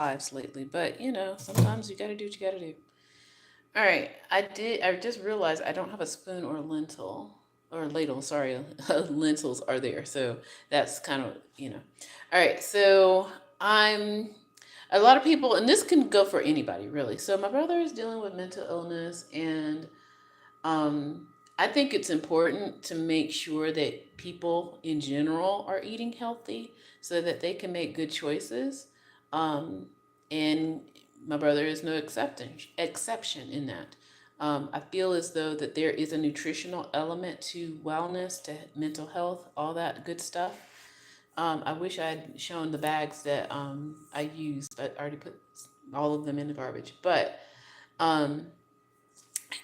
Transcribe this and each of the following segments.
lives lately, but sometimes you got to do what you got to do. All right, I just realized I don't have a spoon or lentil or ladle. Sorry, lentils are there, so that's kind of. All right, so I'm a lot of people, and this can go for anybody really. So my brother is dealing with mental illness, and um, I think it's important to make sure that people in general are eating healthy so that they can make good choices. Um, and my brother is no exception in that. I feel as though that there is a nutritional element to wellness, to mental health, all that good stuff. I wish I'd shown the bags that I used. I already put all of them in the garbage, but um,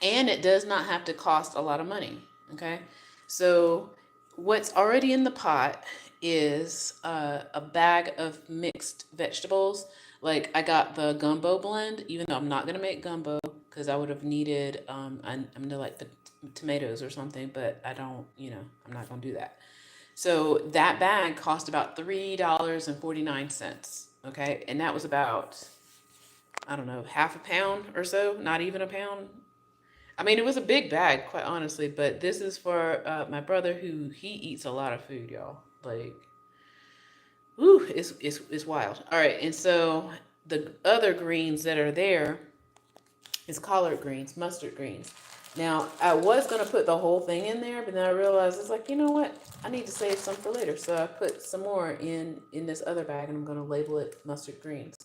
and it does not have to cost a lot of money. Okay, so what's already in the pot is a bag of mixed vegetables. Like I got the gumbo blend, even though I'm not gonna make gumbo because I would have needed I'm gonna like the tomatoes or something, but I don't, I'm not gonna do that. So that bag cost about $3.49. Okay, and that was about, I don't know, half a pound or so, not even a pound. I mean, it was a big bag, quite honestly, but this is for my brother who he eats a lot of food, y'all. Like, whew, it's wild. All right, and so the other greens that are there is collard greens, mustard greens. Now, I was gonna put the whole thing in there, but then I realized it's like, you know what? I need to save some for later. So I put some more in this other bag, and I'm gonna label it mustard greens.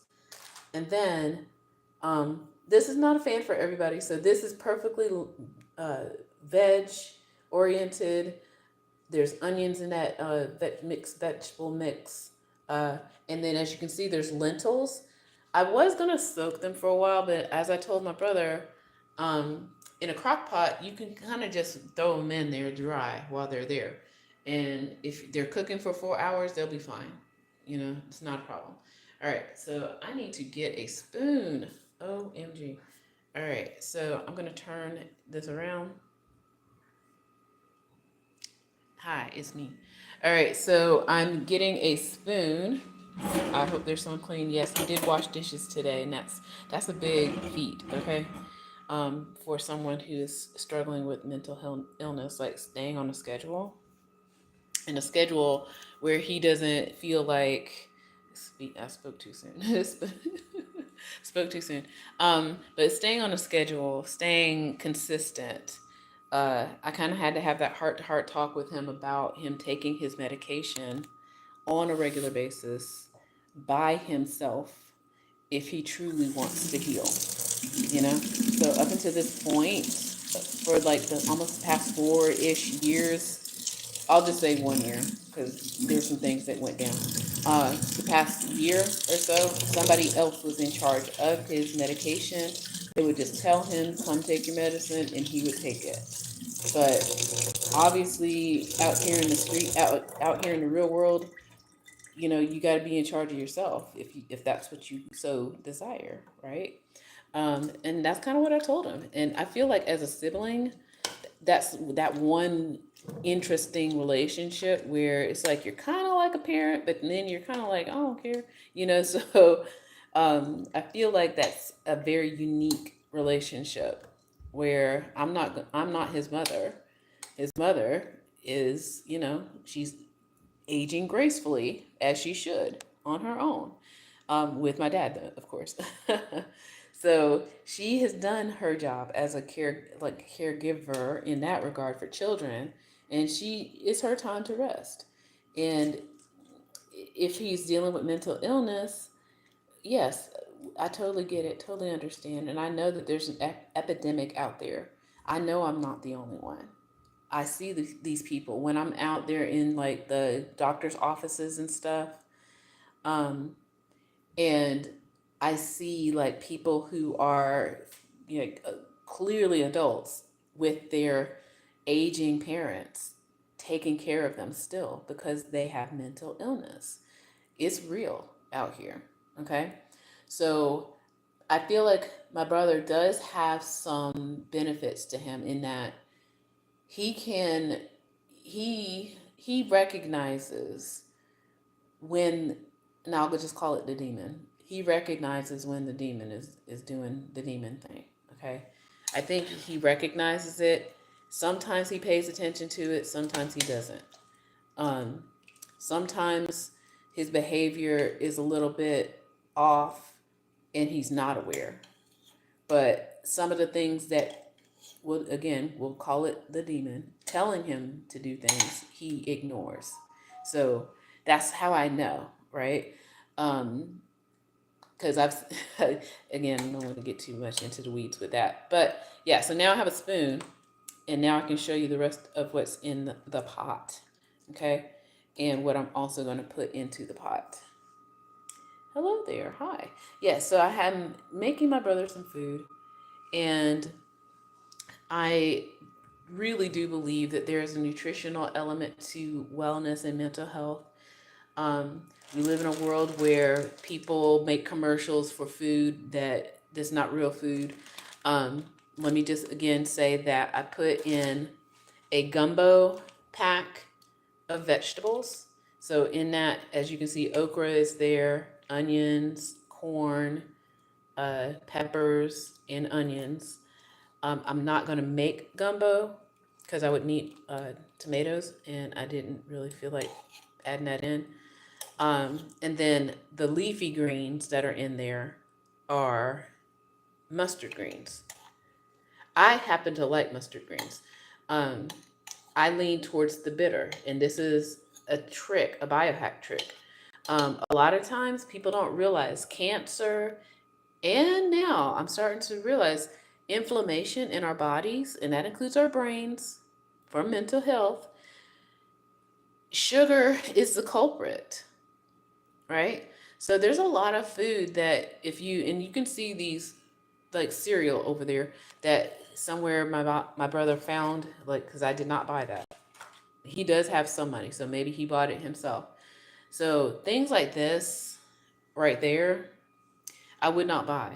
And then this is not a fan for everybody. So this is perfectly uh, veg oriented. There's onions in that mixed vegetable mix. Uh, and then as you can see, there's lentils. I was gonna soak them for a while, but as I told my brother, um, in a crock pot, you can kind of just throw them in there dry while they're there. And if they're cooking for 4 hours, they'll be fine. It's not a problem. All right, so I need to get a spoon. OMG. All right, so I'm gonna turn this around. Hi, it's me. All right, so I'm getting a spoon. I hope there's some clean. Yes, he did wash dishes today, and that's a big feat. Okay, for someone who is struggling with mental health illness, like staying on a schedule, and a schedule where he doesn't feel like. I spoke too soon. Spoke too soon. But staying on a schedule, staying consistent. I kind of had to have that heart to heart talk with him about him taking his medication on a regular basis by himself if he truly wants to heal. So up until this point, for like the almost past 4-ish years, I'll just say 1 year because there's some things that went down. The past year or so, somebody else was in charge of his medication. They would just tell him, "Come take your medicine," and he would take it. But obviously, out here in the street, out here in the real world, you got to be in charge of yourself if that's what you so desire, right? And that's kind of what I told him. And I feel like as a sibling, that's that one interesting relationship where it's like you're kind of like a parent, but then you're kind of like, I don't care, So I feel like that's a very unique relationship where I'm not his mother. His mother is, she's aging gracefully as she should on her own, with my dad, of course. So she has done her job as a caregiver in that regard for children, and it's her time to rest. And if he's dealing with mental illness, yes, I totally get it, totally understand, and I know that there's an epidemic out there. I know I'm not the only one. I see these people when I'm out there in like the doctor's offices and stuff. Um, and I see like people who are, clearly adults with their aging parents taking care of them still because they have mental illness. It's real out here. Okay. So I feel like my brother does have some benefits to him in that he can he recognizes when, and I'll just call it the demon. he recognizes when the demon is doing the demon thing. Okay. I think he recognizes it. Sometimes he pays attention to it, sometimes he doesn't. Um, Sometimes his behavior is a little bit off and he's not aware. But some of the things that will, again, we'll call it the demon, telling him to do things, he ignores. So that's how I know, right? Um, because I've, again, I don't want to get too much into the weeds with that. But yeah, so now I have a spoon and now I can show you the rest of what's in the pot, okay? And what I'm also going to put into the pot. Hello there, hi. Yeah, so I am making my brother some food, and I really do believe that there is a nutritional element to wellness and mental health. We live in a world where people make commercials for food that's not real food. Let me just again say that I put in a gumbo pack of vegetables. So in that, as you can see, okra is there, onions, corn, peppers, and onions. I'm not going to make gumbo because I would need tomatoes, and I didn't really feel like adding that in. And then the leafy greens that are in there are mustard greens. I happen to like mustard greens. Um, I lean towards the bitter, and this is a trick, a biohack trick. A lot of times people don't realize cancer, and now I'm starting to realize inflammation in our bodies, and that includes our brains for mental health. Sugar is the culprit, right? So there's a lot of food that if you, and you can see these like cereal over there that somewhere my brother found, like, because I did not buy that. He does have some money, so maybe he bought it himself. So things like this right there, I would not buy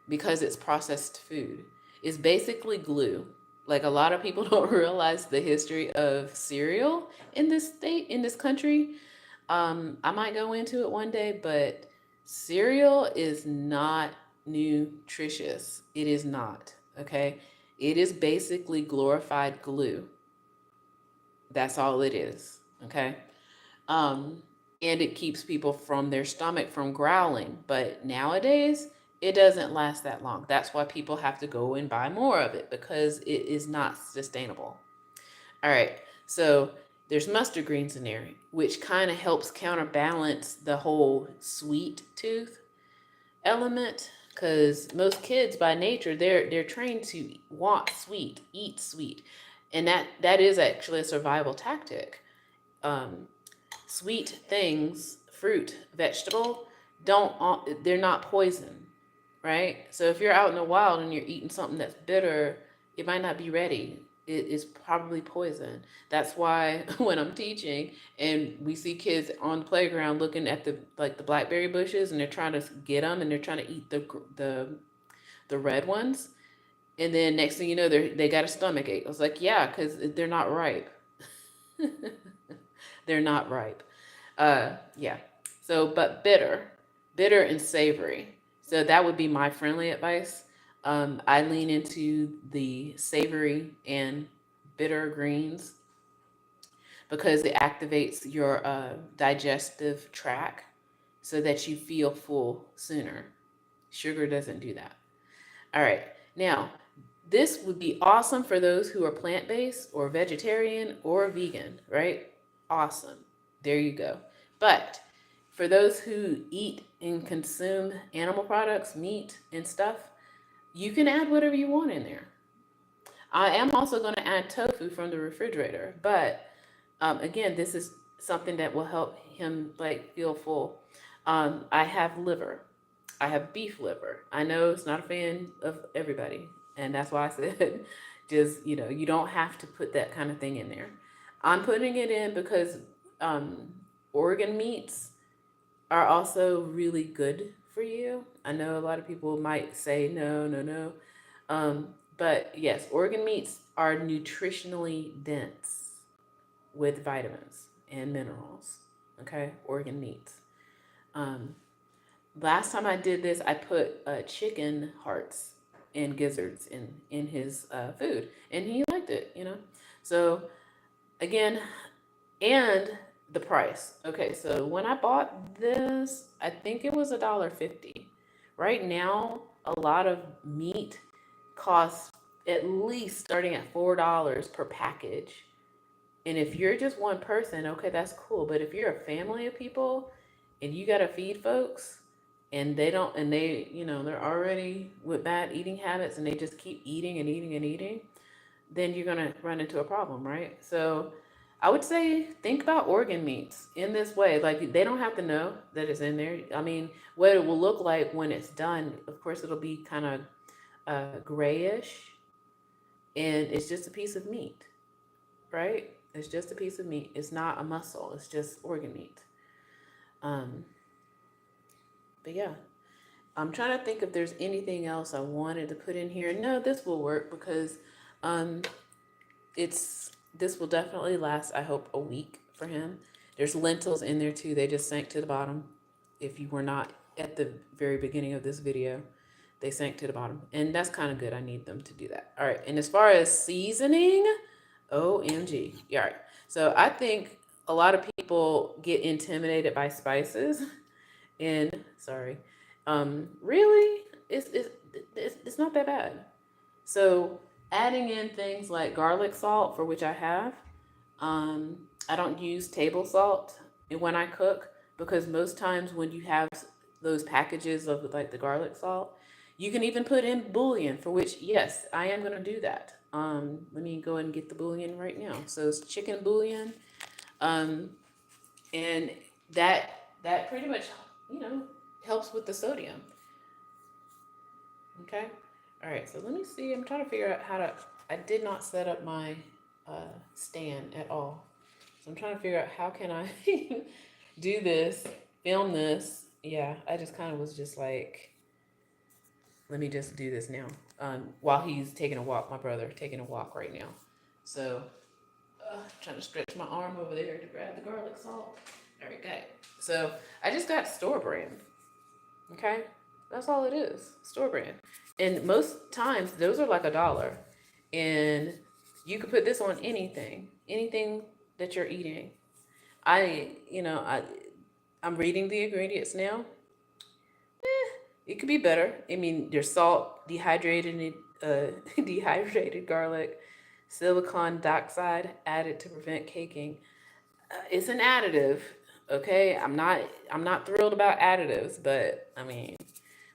because it's processed food. It's basically glue. Like a lot of people don't realize the history of cereal in this state, in this country. I might go into it one day, but cereal is not nutritious. It is not, okay? It is basically glorified glue. That's all it is, okay? Um, and it keeps people from their stomach from growling. But nowadays, it doesn't last that long. That's why people have to go and buy more of it because it is not sustainable. All right, so there's mustard greens in there, which kind of helps counterbalance the whole sweet tooth element. Because most kids, by nature, they're trained to want sweet, eat sweet, and that is actually a survival tactic. Um, Sweet things, fruit, vegetable, they're not poison, right? So if you're out in the wild and you're eating something that's bitter, it might not be ready. It is probably poison. That's why when I'm teaching and we see kids on the playground looking at the blackberry bushes and they're trying to get them and they're trying to eat the red ones, and then next thing you know they got a stomach ache. I was like, yeah, because they're not ripe. They're not ripe. Yeah. So, but bitter and savory. So that would be my friendly advice. I lean into the savory and bitter greens because it activates your digestive tract so that you feel full sooner. Sugar doesn't do that. All right. Now, this would be awesome for those who are plant based or vegetarian or vegan, right? Awesome. There you go. But for those who eat and consume animal products, meat and stuff, you can add whatever you want in there. I am also going to add tofu from the refrigerator, but again, this is something that will help him like feel full. I have liver. I have beef liver. I know it's not a fan of everybody, and that's why I said just, you don't have to put that kind of thing in there. I'm putting it in because um, organ meats are also really good for you. I know a lot of people might say no, no, no. But yes, organ meats are nutritionally dense with vitamins and minerals. Okay, organ meats. Um, last time I did this, I put chicken hearts and gizzards in his food, and he liked it. So again, and the price. Okay, so when I bought this, I think it was $1.50. Right now, a lot of meat costs at least starting at $4 per package. And if you're just one person, okay, that's cool. But if you're a family of people and you gotta feed folks and they don't and they, they're already with bad eating habits and they just keep eating and eating and eating, then you're gonna run into a problem, right? So I would say think about organ meats in this way. Like they don't have to know that it's in there. I mean, what it will look like when it's done, of course, it'll be kind of grayish, and it's just a piece of meat, right? It's just a piece of meat. It's not a muscle. It's just organ meat. Um, but yeah, I'm trying to think if there's anything else I wanted to put in here. No, this will work because um, this will definitely last, I hope, a week for him. There's lentils in there too. They just sank to the bottom. If you were not at the very beginning of this video, they sank to the bottom. And that's kind of good. I need them to do that. All right. And as far as seasoning, OMG. Yeah, all right. So I think a lot of people get intimidated by spices. And sorry. Really, it's not that bad. So adding in things like garlic salt, for which I have. I don't use table salt when I cook because most times when you have those packages of like the garlic salt, you can even put in bouillon, for which, yes, I am going to do that. Let me go and get the bouillon right now. So it's chicken bouillon. Um, and that pretty much, you know, helps with the sodium. Okay. All right. So let me see. I'm trying to figure out how to. I did not set up my stand at all. So I'm trying to figure out how can I do this, film this. Yeah, I just kind of was just like, let me just do this now. While he's taking a walk, my brother taking a walk right now. So trying to stretch my arm over there to grab the garlic salt. There we go. So I just got store brand. Okay, that's all it is, store brand. And most times those are like $1, and you could put this on anything that you're eating. I'm reading the ingredients now. It could be better. I mean, there's salt, dehydrated garlic, silicon dioxide added to prevent caking. It's an additive, okay? I'm not thrilled about additives, but I mean,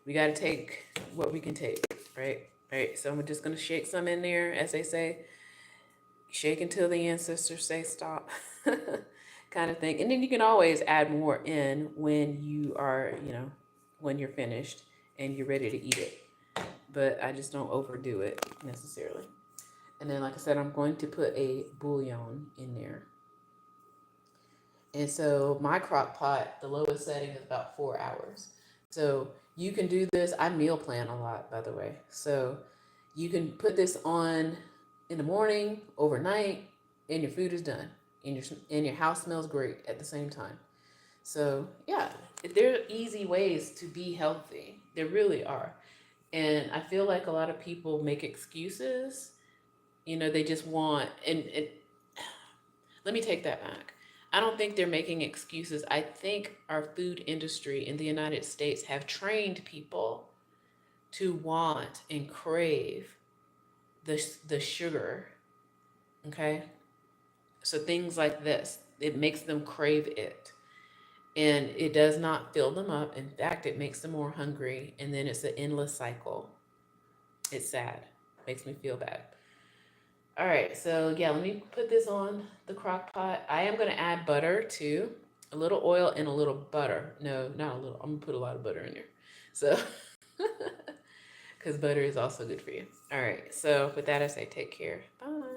we got to take what we can take, right? Right. So I'm just gonna shake some in there, as they say, shake until the ancestors say stop, kind of thing. And then you can always add more in when you are, when you're finished and you're ready to eat it. But I just don't overdo it necessarily. And then, like I said, I'm going to put a bouillon in there. And so my crock pot, the lowest setting is about 4 hours. So you can do this. I meal plan a lot, by the way. So you can put this on in the morning, overnight, and your food is done. And your house smells great at the same time. So yeah, there are easy ways to be healthy. There really are. And I feel like a lot of people make excuses. They just want, and let me take that back. I don't think they're making excuses. I think our food industry in the United States have trained people to want and crave the sugar. Okay? So things like this, it makes them crave it. And it does not fill them up. In fact, it makes them more hungry. And then it's an endless cycle. It's sad. Makes me feel bad. All right, so yeah, let me put this on the crock pot. I am going to add butter too, a little oil and a little butter. No, not a little. I'm going to put a lot of butter in there. So, because butter is also good for you. All right, so with that, I say take care. Bye.